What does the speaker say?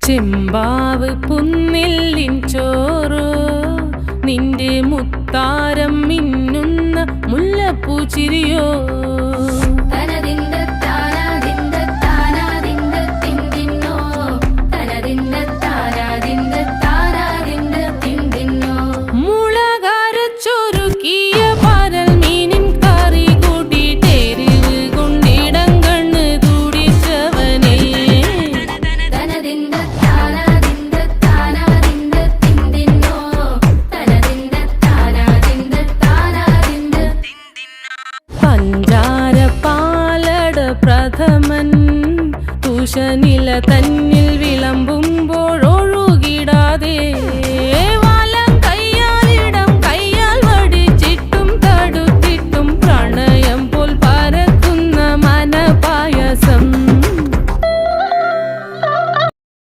ചെമ്പാവ് പുന്നെല്ലിൻ ചോറോ നിന്റെ മുത്താരം മിന്നുന്ന മുല്ലപ്പൂ ചിരിയോ പഞ്ചാര പാലട പ്രഥമൻ തുഷനില തന്നെ